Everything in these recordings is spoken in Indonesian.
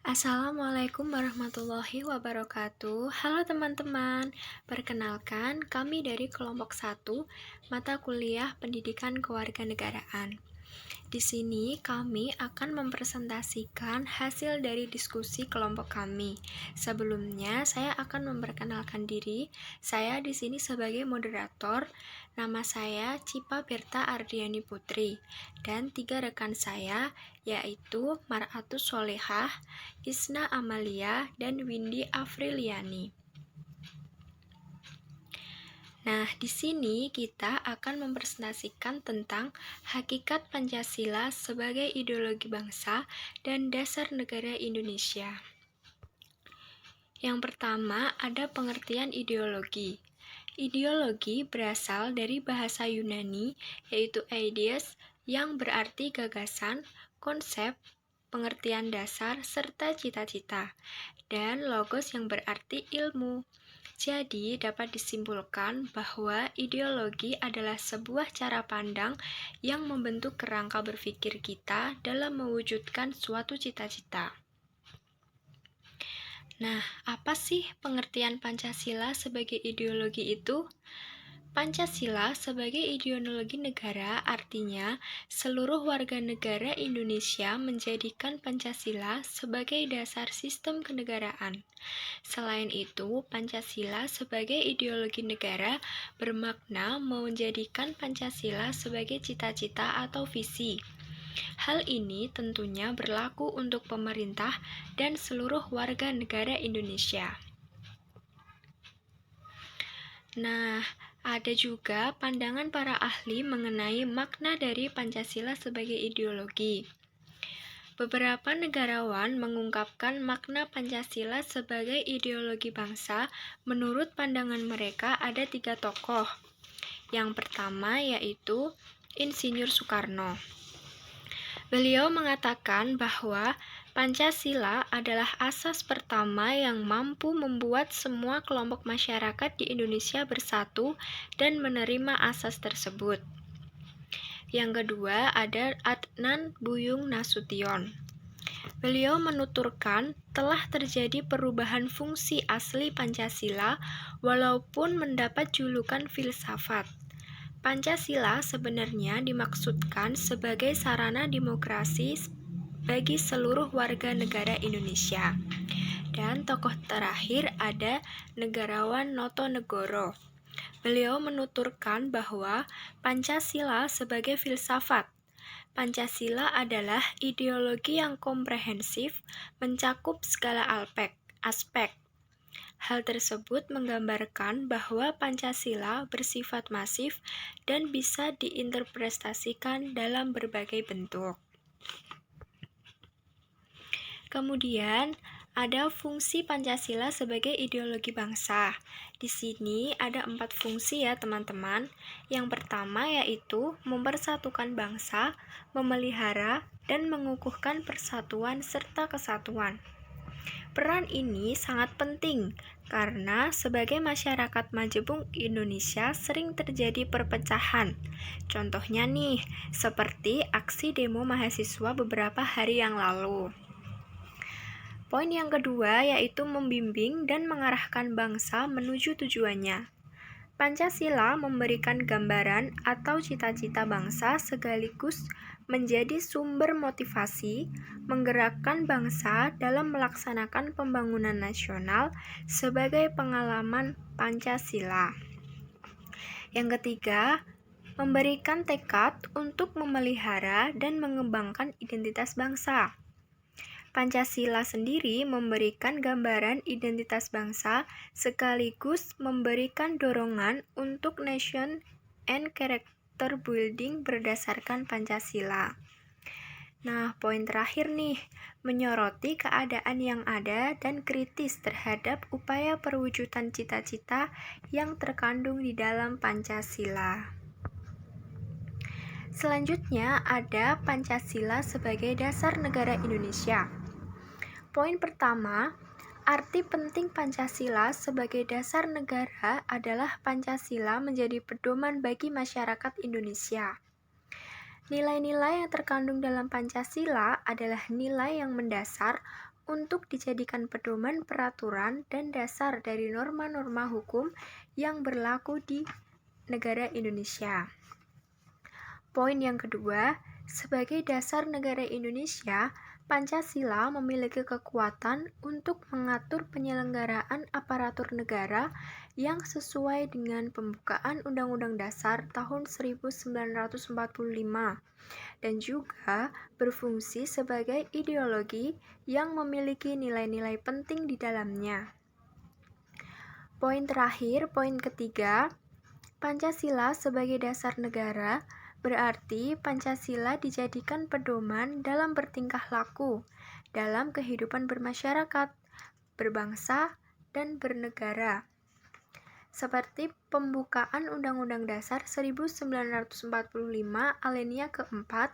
Assalamualaikum warahmatullahi wabarakatuh. Halo teman-teman, perkenalkan kami dari kelompok 1 mata kuliah Pendidikan Kewarganegaraan. Di sini kami akan mempresentasikan hasil dari diskusi kelompok kami. Sebelumnya, saya akan memperkenalkan diri. Saya di sini sebagai moderator. Nama saya Cipa Berta Ardiani Putri dan 3 rekan saya yaitu Maratus Solehah, Isna Amalia, dan Windy Afriliani. Nah, di sini kita akan mempresentasikan tentang hakikat Pancasila sebagai ideologi bangsa dan dasar negara Indonesia. Yang pertama, ada pengertian ideologi. Ideologi berasal dari bahasa Yunani, yaitu eideas, yang berarti gagasan, konsep, pengertian dasar, serta cita-cita, dan logos yang berarti ilmu. Jadi, dapat disimpulkan bahwa ideologi adalah sebuah cara pandang yang membentuk kerangka berpikir kita dalam mewujudkan suatu cita-cita. Nah, apa sih pengertian Pancasila sebagai ideologi itu? Pancasila sebagai ideologi negara artinya seluruh warga negara Indonesia menjadikan Pancasila sebagai dasar sistem kenegaraan. Selain itu, Pancasila sebagai ideologi negara bermakna menjadikan Pancasila sebagai cita-cita atau visi. Hal ini tentunya berlaku untuk pemerintah dan seluruh warga negara Indonesia. Nah, ada juga pandangan para ahli mengenai makna dari Pancasila sebagai ideologi. Beberapa negarawan mengungkapkan makna Pancasila sebagai ideologi bangsa. Menurut pandangan mereka ada 3 tokoh. Yang pertama yaitu Insinyur Soekarno. Beliau mengatakan bahwa Pancasila adalah asas pertama yang mampu membuat semua kelompok masyarakat di Indonesia bersatu dan menerima asas tersebut. Yang kedua ada Adnan Buyung Nasution. Beliau menuturkan telah terjadi perubahan fungsi asli Pancasila walaupun mendapat julukan filsafat. Pancasila sebenarnya dimaksudkan sebagai sarana demokrasi bagi seluruh warga negara Indonesia. Dan tokoh terakhir ada negarawan Notonegoro. Beliau menuturkan bahwa Pancasila sebagai filsafat. Pancasila adalah ideologi yang komprehensif, mencakup segala aspek. Hal tersebut menggambarkan bahwa Pancasila bersifat masif dan bisa diinterpretasikan dalam berbagai bentuk. Kemudian, ada fungsi Pancasila sebagai ideologi bangsa. Di sini ada 4 fungsi ya teman-teman. Yang pertama yaitu mempersatukan bangsa, memelihara, dan mengukuhkan persatuan serta kesatuan. Peran ini sangat penting karena sebagai masyarakat majemuk Indonesia sering terjadi perpecahan. Contohnya nih, seperti aksi demo mahasiswa beberapa hari yang lalu. Poin yang kedua yaitu membimbing dan mengarahkan bangsa menuju tujuannya. Pancasila memberikan gambaran atau cita-cita bangsa sekaligus menjadi sumber motivasi menggerakkan bangsa dalam melaksanakan pembangunan nasional sebagai pengalaman Pancasila. Yang ketiga, memberikan tekad untuk memelihara dan mengembangkan identitas bangsa. Pancasila sendiri memberikan gambaran identitas bangsa sekaligus memberikan dorongan untuk nation and character building berdasarkan Pancasila. Nah, poin terakhir nih, menyoroti keadaan yang ada dan kritis terhadap upaya perwujudan cita-cita yang terkandung di dalam Pancasila. Selanjutnya ada Pancasila sebagai dasar negara Indonesia. Poin pertama, arti penting Pancasila sebagai dasar negara adalah Pancasila menjadi pedoman bagi masyarakat Indonesia. Nilai-nilai yang terkandung dalam Pancasila adalah nilai yang mendasar untuk dijadikan pedoman peraturan dan dasar dari norma-norma hukum yang berlaku di negara Indonesia. Poin yang kedua, sebagai dasar negara Indonesia, Pancasila memiliki kekuatan untuk mengatur penyelenggaraan aparatur negara yang sesuai dengan pembukaan Undang-Undang Dasar tahun 1945 dan juga berfungsi sebagai ideologi yang memiliki nilai-nilai penting di dalamnya. Poin terakhir, poin ketiga, Pancasila sebagai dasar negara berarti Pancasila dijadikan pedoman dalam bertingkah laku, dalam kehidupan bermasyarakat, berbangsa, dan bernegara. Seperti pembukaan Undang-Undang Dasar 1945 alinea keempat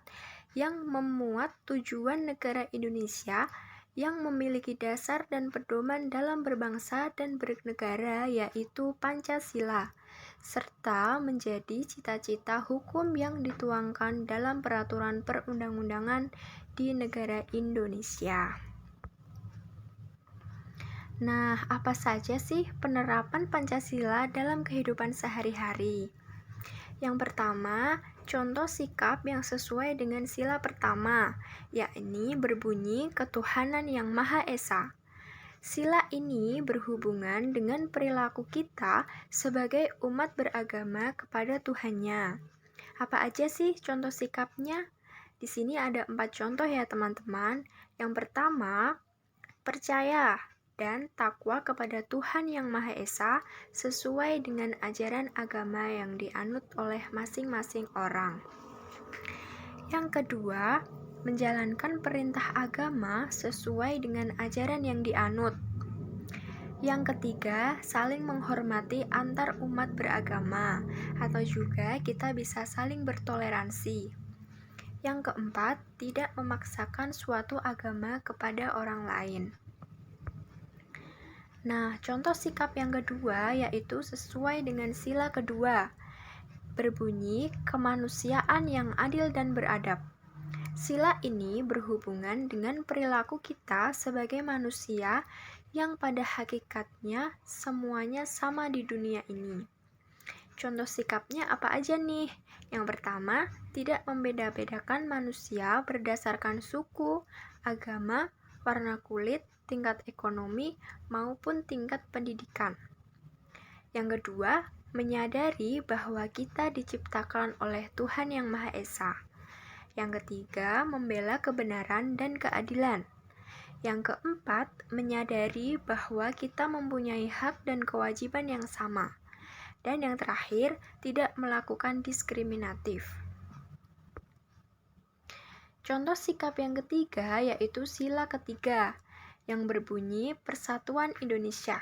yang memuat tujuan negara Indonesia yang memiliki dasar dan pedoman dalam berbangsa dan bernegara, yaitu Pancasila, serta menjadi cita-cita hukum yang dituangkan dalam peraturan perundang-undangan di negara Indonesia. Nah, apa saja sih penerapan Pancasila dalam kehidupan sehari-hari? Yang pertama, contoh sikap yang sesuai dengan sila pertama, yakni berbunyi ketuhanan yang Maha Esa. Sila ini berhubungan dengan perilaku kita sebagai umat beragama kepada Tuhannya. Apa aja sih contoh sikapnya? Di sini ada 4 contoh ya teman-teman. Yang pertama, percaya dan takwa kepada Tuhan Yang Maha Esa sesuai dengan ajaran agama yang dianut oleh masing-masing orang. Yang kedua, menjalankan perintah agama sesuai dengan ajaran yang dianut. Yang ketiga, saling menghormati antar umat beragama, atau juga kita bisa saling bertoleransi. Yang keempat, tidak memaksakan suatu agama kepada orang lain. Nah, contoh sikap yang kedua yaitu sesuai dengan sila kedua, berbunyi kemanusiaan yang adil dan beradab. Sila ini berhubungan dengan perilaku kita sebagai manusia yang pada hakikatnya semuanya sama di dunia ini. Contoh sikapnya apa aja nih? Yang pertama, tidak membeda-bedakan manusia berdasarkan suku, agama, warna kulit, tingkat ekonomi, maupun tingkat pendidikan. Yang kedua, menyadari bahwa kita diciptakan oleh Tuhan Yang Maha Esa. Yang ketiga, membela kebenaran dan keadilan. Yang keempat, menyadari bahwa kita mempunyai hak dan kewajiban yang sama. Dan yang terakhir, tidak melakukan diskriminatif. Contoh sikap yang ketiga yaitu sila ketiga, yang berbunyi Persatuan Indonesia.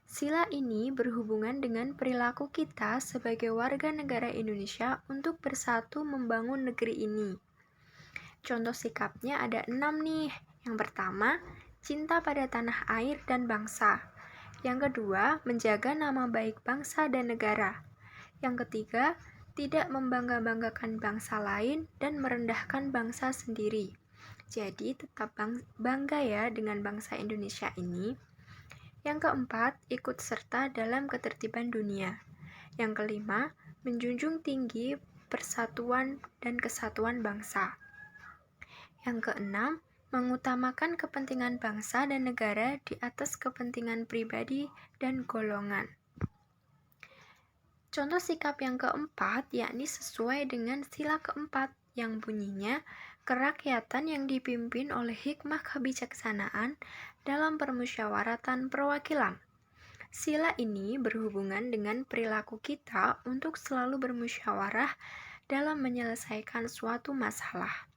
Sila ini berhubungan dengan perilaku kita sebagai warga negara Indonesia untuk bersatu membangun negeri ini. Contoh sikapnya ada 6 nih. Yang pertama, cinta pada tanah air dan bangsa. Yang kedua, menjaga nama baik bangsa dan negara. Yang ketiga, tidak membangga-banggakan bangsa lain dan merendahkan bangsa sendiri. Jadi tetap bangga ya dengan bangsa Indonesia ini. Yang keempat, ikut serta dalam ketertiban dunia. Yang kelima, menjunjung tinggi persatuan dan kesatuan bangsa. Yang keenam, mengutamakan kepentingan bangsa dan negara di atas kepentingan pribadi dan golongan. Contoh sikap yang keempat yakni sesuai dengan sila keempat yang bunyinya kerakyatan yang dipimpin oleh hikmah kebijaksanaan dalam permusyawaratan perwakilan. Sila ini berhubungan dengan perilaku kita untuk selalu bermusyawarah dalam menyelesaikan suatu masalah.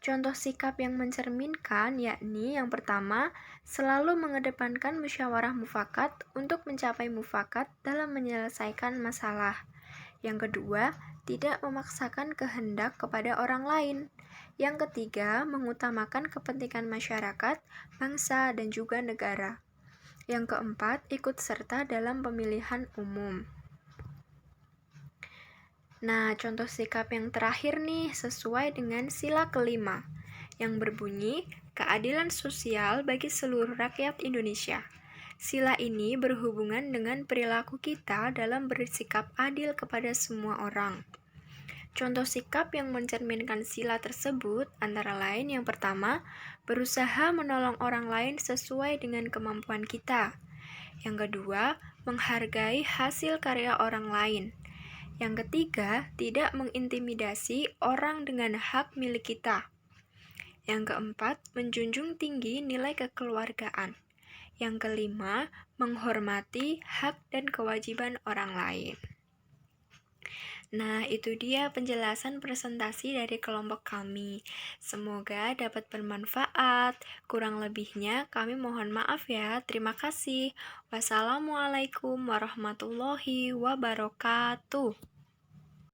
Contoh sikap yang mencerminkan yakni yang pertama, selalu mengedepankan musyawarah mufakat untuk mencapai mufakat dalam menyelesaikan masalah. Yang kedua, tidak memaksakan kehendak kepada orang lain. Yang ketiga, mengutamakan kepentingan masyarakat, bangsa, dan juga negara. Yang keempat, ikut serta dalam pemilihan umum. Nah, contoh sikap yang terakhir nih sesuai dengan sila kelima, yang berbunyi keadilan sosial bagi seluruh rakyat Indonesia. Sila ini berhubungan dengan perilaku kita dalam bersikap adil kepada semua orang. Contoh sikap yang mencerminkan sila tersebut antara lain yang pertama, berusaha menolong orang lain sesuai dengan kemampuan kita. Yang kedua, menghargai hasil karya orang lain. Yang ketiga, tidak mengintimidasi orang dengan hak milik kita. Yang keempat, menjunjung tinggi nilai kekeluargaan. Yang kelima, menghormati hak dan kewajiban orang lain. Nah, itu dia penjelasan presentasi dari kelompok kami. Semoga dapat bermanfaat. Kurang lebihnya kami mohon maaf ya. Terima kasih. Wassalamualaikum warahmatullahi wabarakatuh.